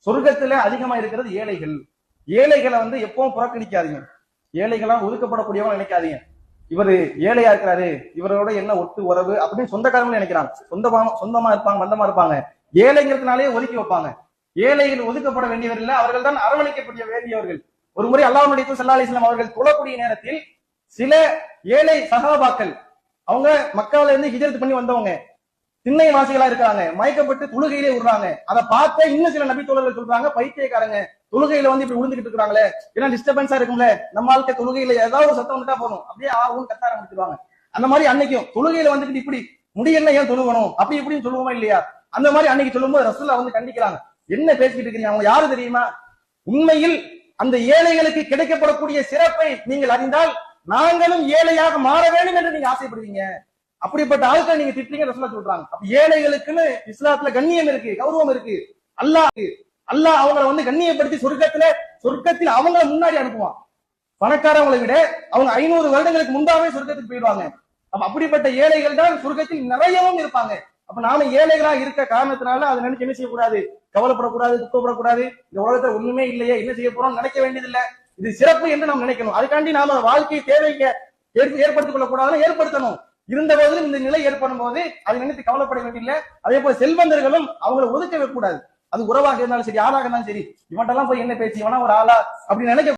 சொர்க்கத்துல அதிகமா இருக்கிறது ஏழைகள். ஏழைகளை எப்பவும் புறக்கணிக்காதீங்க. ஏழைகளாம் ஒதுக்கப்படக்கூடியவங்க நினைக்காதீங்க. இவரு ஏழையா இருக்கிறாரு, இவரோட என்ன ஒட்டு உறவு அப்படின்னு சொந்தக்காரங்களும் நினைக்கிறாங்க. சொந்தமா இருப்பாங்க, பந்தமா இருப்பாங்க. ஏழைங்கிறதுனாலே ஒதுக்கி வைப்பாங்க. ஏழைகள் ஒதுக்கப்பட வேண்டியவர் இல்ல, அவர்கள் தான் அரவணைக்கப்பட வேண்டியவர்கள். ஒரு முறை அல்லாஹ்வுடைய தூதர் ஸல்லல்லாஹு அலைஹி வஸல்லம் அவர்கள் தொழக்கூடிய நேரத்தில் சில ஏழை சஹாபாக்கள், அவங்க மக்காவில இருந்து ஹிஜ்ரத் பண்ணி வந்தவங்க, திண்ணை வாசிகளா இருக்காங்க, மயக்கப்பட்டு தொழுகையிலே விடுறாங்க. அதை பார்த்த இன்னும் சில நபி தோழர்கள் சொல்றாங்க, பைத்தியக்காரங்க தொழுகையில இப்படி விழுந்துகிட்டு இருக்காங்களே, ஏன்னா டிஸ்டர்பன்ஸா இருக்கும்ல, நம்ம ஆளுக்கு தொழுகையில ஏதாவது ஒரு சத்தம் வந்துட்டா போதும் அப்படியே ஆகும் கத்த ஆரம்பிச்சிருவாங்க. அந்த மாதிரி அன்னைக்கும் தொழுகையில இப்படி முடியல ஏன் தொழுகணும் அப்படி இப்படின்னு சொல்லுவோமா இல்லையா? அந்த மாதிரி அன்னைக்கு சொல்லும்போது ரசூலுல்லாஹ் கண்டிக்கிறாங்க. என்ன பேசிக்கிட்டு இருக்கீங்க, அவங்க யாரு தெரியுமா? உண்மையில் அந்த ஏழைகளுக்கு கிடைக்கப்படக்கூடிய சிறப்பை நீங்கள் அறிந்தால் நாங்களும் ஏழையாக மாற வேண்டும் என்று நீங்க ஆசைப்படுவீங்க. அப்படிப்பட்ட ஆட்களை நீங்க திட்டீங்க ரசூலுல்லாஹ் சொல்றாங்க. அப்ப ஏழைகளுக்குன்னு இஸ்லாத்துல கண்ணியம் இருக்கு, கௌரவம் இருக்கு. அல்லாஹ் அவங்களை கண்ணியப்படுத்தி சொர்க்கத்தில் அவங்களை முன்னாடி அனுப்புவான். பணக்காரவங்களை விட அவங்க 500 வருடங்களுக்கு முன்பாவே சொர்க்கத்துக்கு போயிடுவாங்க. அப்ப அப்படிப்பட்ட ஏழைகள் தான் சொர்க்கத்தில் நிறையவும் இருப்பாங்க. அப்ப நாம ஏழைகளா இருக்க காரணத்தினால அதை நினைச்சு என்ன செய்யக்கூடாது, கவலைப்படக்கூடாது, துக்கப்படக்கூடாது. இந்த உலகத்துல ஒண்ணுமே இல்லையே, என்ன செய்ய போறோம் நினைக்க வேண்டியதில்லை. இது சிறப்பு என்று நாம் நினைக்கணும். அதுக்காண்டி நாம வாழ்க்கை தேவைக்கு ஏற்படுத்திக் கொள்ளக்கூடாதுன்னு ஏற்படுத்தணும். இருந்த போதிலும் இந்த நிலை ஏற்படும் போது அதை நினைத்து கவலைப்பட வேண்டியதில்லை. அதே போல செல்வந்தர்களும் அவங்களை ஒதுக்கவே கூடாது. அது உறவாக இருந்தாலும் சரி, யாராக இருந்தாலும் சரி, இவன்ட்டெல்லாம் போய் என்ன பேச்சு, இவனா ஒரு ஆளா அப்படி நினைக்க